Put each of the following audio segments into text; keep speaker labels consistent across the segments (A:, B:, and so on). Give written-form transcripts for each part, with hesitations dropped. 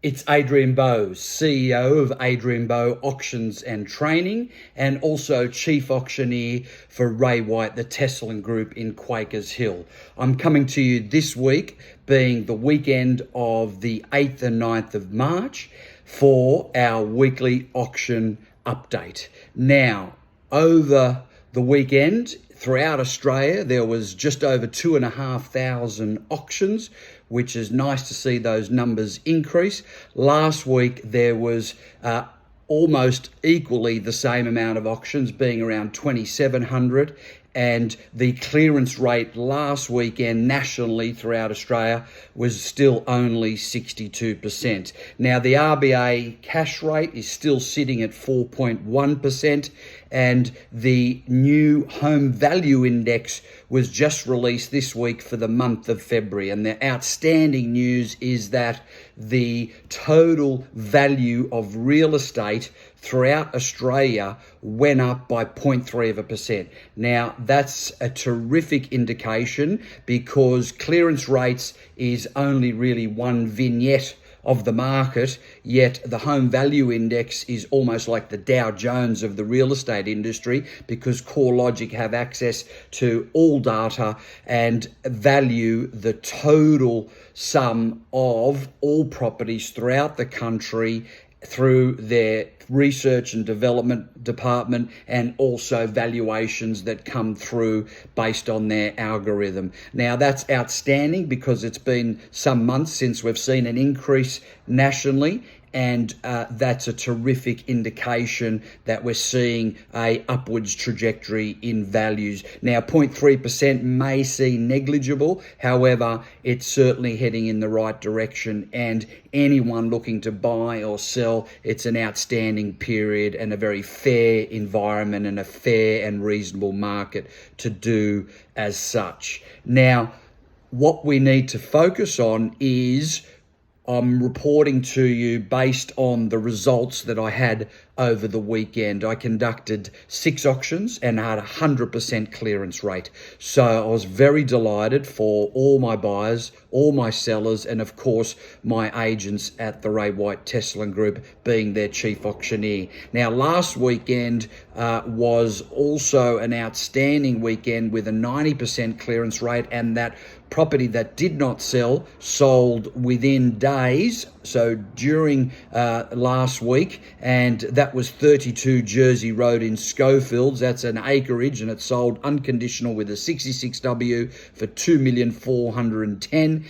A: It's Adrian Bo, CEO of Adrian Bo Auctions and Training, and also Chief Auctioneer for Ray White, the Tesla Group in Quakers Hill. I'm coming to you this week, being the weekend of the 8th and 9th of March, for our weekly auction update. Now, over the weekend, throughout Australia, there was just over 2,500 auctions, which is nice to see those numbers increase. Last week, there was almost equally the same amount of auctions, being around 2,700. And the clearance rate last weekend nationally throughout Australia was still only 62%. Now, the RBA cash rate is still sitting at 4.1%, and the new home value index was just released this week for the month of February. And the outstanding news is that the total value of real estate throughout Australia went up by 0.3%. Now, that's a terrific indication, because clearance rates is only really one vignette of the market, yet the home value index is almost like the Dow Jones of the real estate industry, because CoreLogic have access to all data and value the total sum of all properties throughout the country through their research and development department, and also valuations that come through based on their algorithm. Now, that's outstanding, because it's been some months since we've seen an increase nationally, and that's a terrific indication that we're seeing a upwards trajectory in values. Now, 0.3% may seem negligible. However, it's certainly heading in the right direction, and anyone looking to buy or sell, it's an outstanding period and a very fair environment and a fair and reasonable market to do as such. Now, what we need to focus on is, I'm reporting to you based on the results that I had over the weekend. I conducted 6 auctions and had a 100% clearance rate. So I was very delighted for all my buyers, all my sellers, and of course my agents at the Ray White Tesla Group, being their chief auctioneer. Now, last weekend was also an outstanding weekend with a 90% clearance rate, and that property that did not sell sold within days. So during last week, and that was 32 Jersey Road in Schofields. That's an acreage, and it sold unconditional with a 66W for $2,410,000,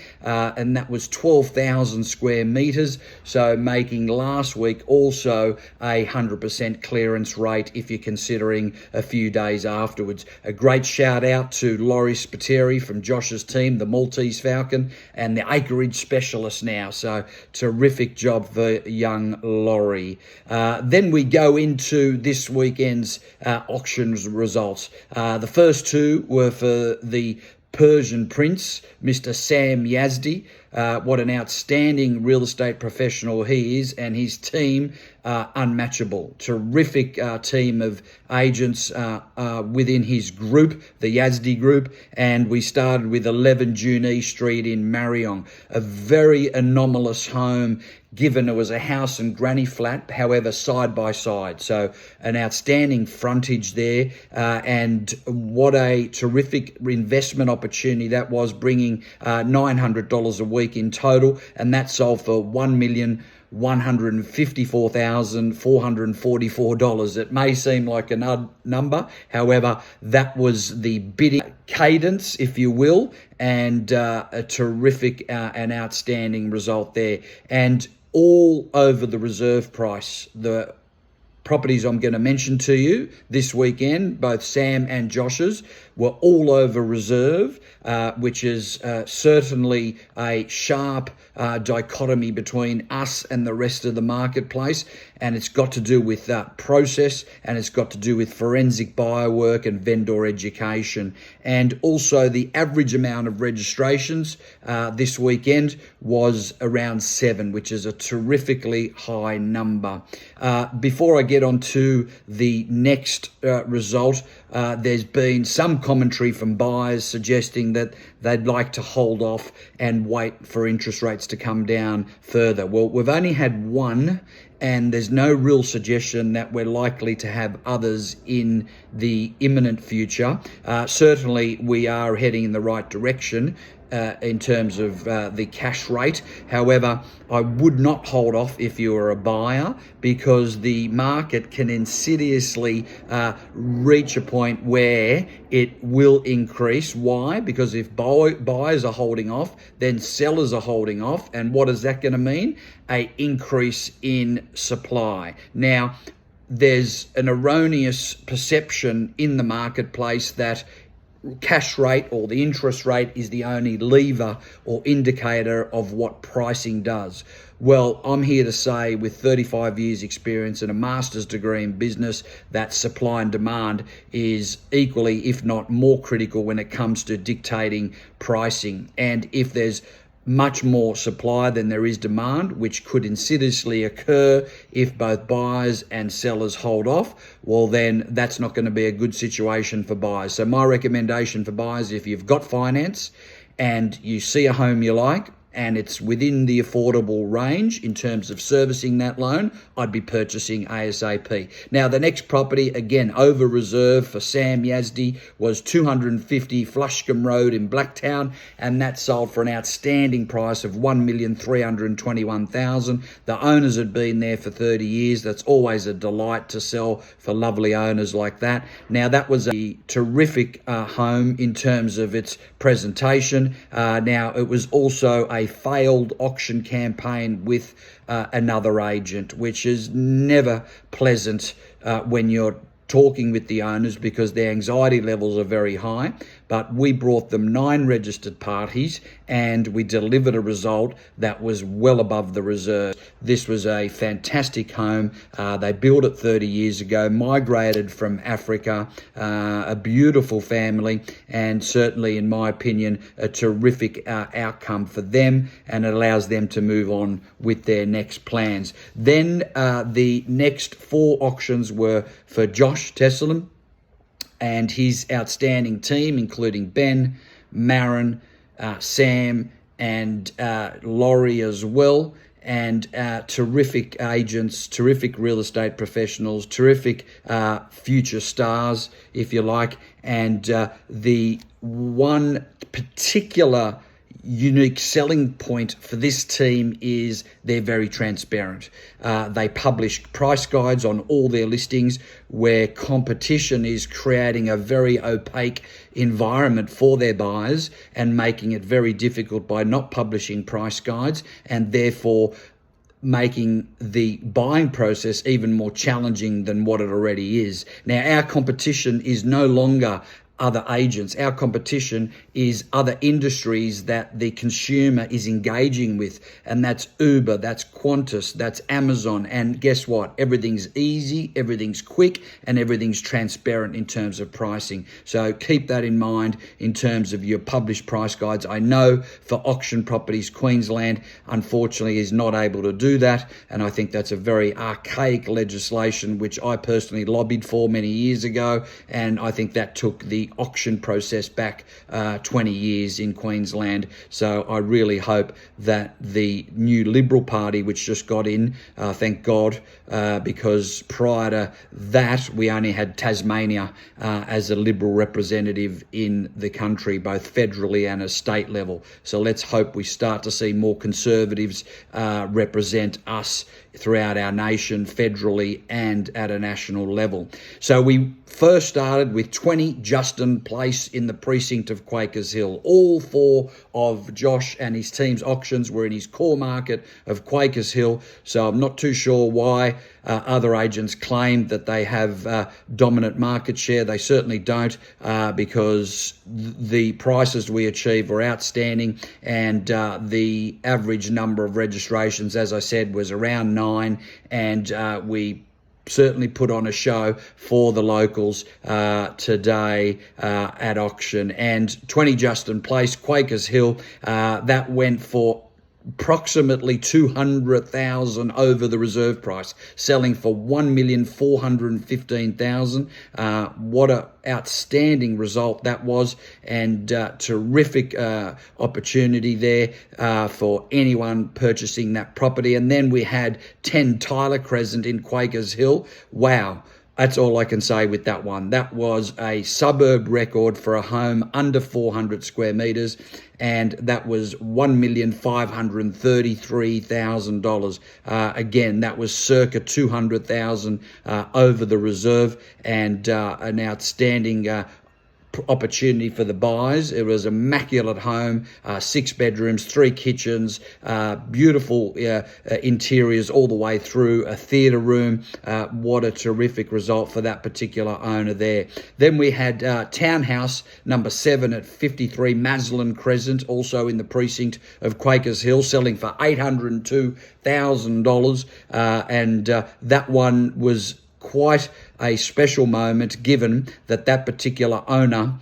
A: and that was 12,000 square meters. So making last week also a 100% clearance rate, if you're considering a few days afterwards. A great shout out to Laurie Spiteri from Josh's team, the Maltese Falcon, and the acreage specialist now. So terrific job for young Laurie. Then we go into this weekend's auctions results. The first two were for the Persian Prince, Mr. Sam Yazdi. What an outstanding real estate professional he is, and his team, unmatchable. Terrific team of agents within his group, the Yazdi Group, and we started with 11 Junee Street in Marion, a very anomalous home, given it was a house and granny flat, however, side by side. So an outstanding frontage there, and what a terrific investment opportunity that was, bringing $900 a week in total, and that sold for $1,154,444. It may seem like an odd number, however, that was the bidding cadence, if you will, and a terrific and outstanding result there. And all over the reserve price, the properties I'm going to mention to you this weekend, both Sam and Josh's, were all over reserve, which is certainly a sharp dichotomy between us and the rest of the marketplace. And it's got to do with process, and it's got to do with forensic buyer work and vendor education. And also the average amount of registrations this weekend was around 7, which is a terrifically high number. Before I get get on to the next result, there's been some commentary from buyers suggesting that they'd like to hold off and wait for interest rates to come down further. Well, we've only had one, and there's no real suggestion that we're likely to have others in the imminent future. Certainly, we are heading in the right direction in terms of the cash rate. However, I would not hold off if you are a buyer, because the market can insidiously reach a point where it will increase. Why? Because if buyers are holding off, then sellers are holding off. And what is that going to mean? An increase in supply. Now, there's an erroneous perception in the marketplace that cash rate or the interest rate is the only lever or indicator of what pricing does. Well, I'm here to say, with 35 years experience and a master's degree in business, that supply and demand is equally, if not more critical when it comes to dictating pricing. And if there's much more supply than there is demand, which could insidiously occur if both buyers and sellers hold off, well, then that's not going to be a good situation for buyers. So my recommendation for buyers, if you've got finance and you see a home you like, and it's within the affordable range in terms of servicing that loan, I'd be purchasing ASAP. Now, the next property, again, over reserve for Sam Yazdi, was 250 Flushcombe Road in Blacktown, and that sold for an outstanding price of $1,321,000. The owners had been there for 30 years. That's always a delight to sell for lovely owners like that. Now, that was a terrific home in terms of its presentation. Now, it was also a failed auction campaign with another agent, which is never pleasant when you're talking with the owners, because their anxiety levels are very high. But we brought them 9 registered parties and we delivered a result that was well above the reserve. This was a fantastic home. They built it 30 years ago, migrated from Africa, a beautiful family, and certainly, in my opinion, a terrific outcome for them, and it allows them to move on with their next plans. Then the next 4 auctions were for Josh Tesselum and his outstanding team, including Ben, Marin, Sam, and Laurie as well, and terrific agents, terrific real estate professionals, terrific future stars, if you like. And the one particular unique selling point for this team is they're very transparent. They publish price guides on all their listings, where competition is creating a very opaque environment for their buyers and making it very difficult by not publishing price guides, and therefore making the buying process even more challenging than what it already is. Now, our competition is no longer other agents. Our competition is other industries that the consumer is engaging with, and that's Uber, that's Qantas, that's Amazon. And guess what? Everything's easy, everything's quick, and everything's transparent in terms of pricing. So keep that in mind in terms of your published price guides. I know for Auction Properties Queensland, unfortunately, is not able to do that, and I think that's a very archaic legislation which I personally lobbied for many years ago, and I think that took the auction process back 20 years in Queensland. So I really hope that the new Liberal Party, which just got in, thank God, because prior to that, we only had Tasmania as a Liberal representative in the country, both federally and at state level. So let's hope we start to see more Conservatives represent us throughout our nation, federally and at a national level. So we first started with 20 Justin Place in the precinct of Quakers Hill. All 4 of Josh and his team's auctions were in his core market of Quakers Hill. So I'm not too sure why other agents claim that they have dominant market share. They certainly don't, because the prices we achieved were outstanding, and the average number of registrations, as I said, was around 9, and we certainly put on a show for the locals today at auction. And 20 Justin Place, Quakers Hill, that went for approximately 200,000 over the reserve price, selling for 1,415,000. What a outstanding result that was, and terrific opportunity there for anyone purchasing that property. And then we had 10 Tyler Crescent in Quakers Hill. Wow. That's all I can say with that one. That was a suburb record for a home under 400 square metres, and that was $1,533,000. Again, that was circa 200,000 over the reserve, and an outstanding opportunity for the buyers. It was immaculate home, 6 bedrooms, 3 kitchens, beautiful interiors all the way through, a theatre room. What a terrific result for that particular owner there. Then we had townhouse number 7 at 53 Maslin Crescent, also in the precinct of Quakers Hill, selling for $802,000, and that one was quite a special moment, given that that particular owner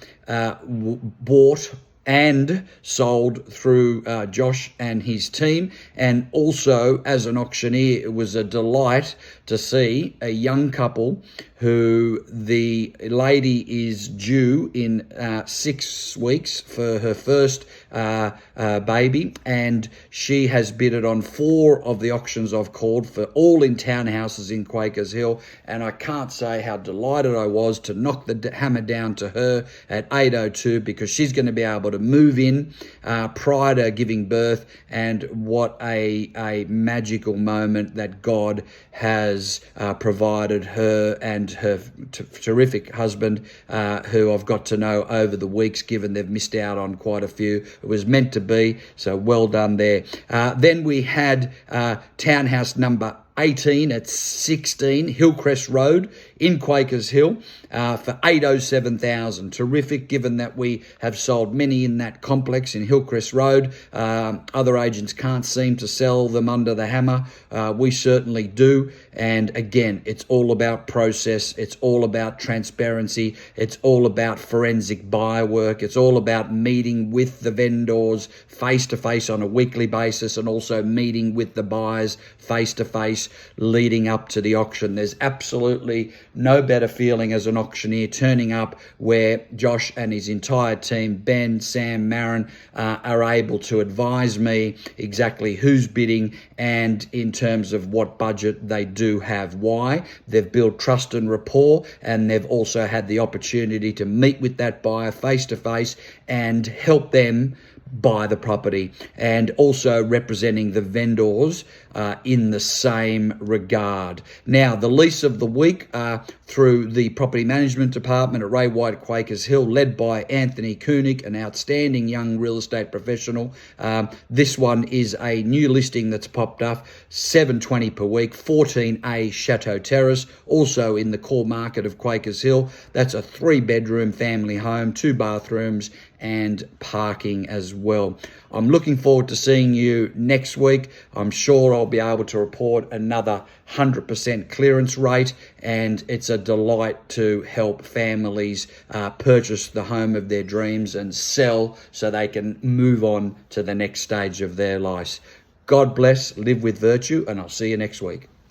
A: bought and sold through Josh and his team. And also, as an auctioneer, it was a delight to see a young couple who the lady is due in 6 weeks for her first baby, and she has bidded on 4 of the auctions I've called for, all in townhouses in Quakers Hill. And I can't say how delighted I was to knock the hammer down to her at 802, because she's going to be able to move in prior to giving birth. And what a magical moment that God has provided her and her terrific husband, who I've got to know over the weeks, given they've missed out on quite a few. It was meant to be, so well done there. Then we had townhouse number 18 at 16 Hillcrest Road in Quakers Hill for $807,000. Terrific, given that we have sold many in that complex in Hillcrest Road. Other agents can't seem to sell them under the hammer. We certainly do. And again, it's all about process. It's all about transparency. It's all about forensic buyer work. It's all about meeting with the vendors face-to-face on a weekly basis, and also meeting with the buyers face-to-face leading up to the auction. There's absolutely no better feeling as an auctioneer turning up where Josh and his entire team, Ben, Sam, Marin, are able to advise me exactly who's bidding and in terms of what budget they do have. Why? They've built trust and rapport, and they've also had the opportunity to meet with that buyer face-to-face and help them buy the property, and also representing the vendors in the same regard. Now, the lease of the week through the property management department at Ray White Quakers Hill, led by Anthony Ḥǩķīņš, an outstanding young real estate professional. This one is a new listing that's popped up, $720 per week, 14A Chateau Terrace, also in the core market of Quakers Hill. That's a 3-bedroom family home, 2 bathrooms, and parking as well. I'm looking forward to seeing you next week. I'm sure I'll be able to report another 100% clearance rate, and it's a delight to help families purchase the home of their dreams and sell so they can move on to the next stage of their lives. God bless, live with virtue, and I'll see you next week.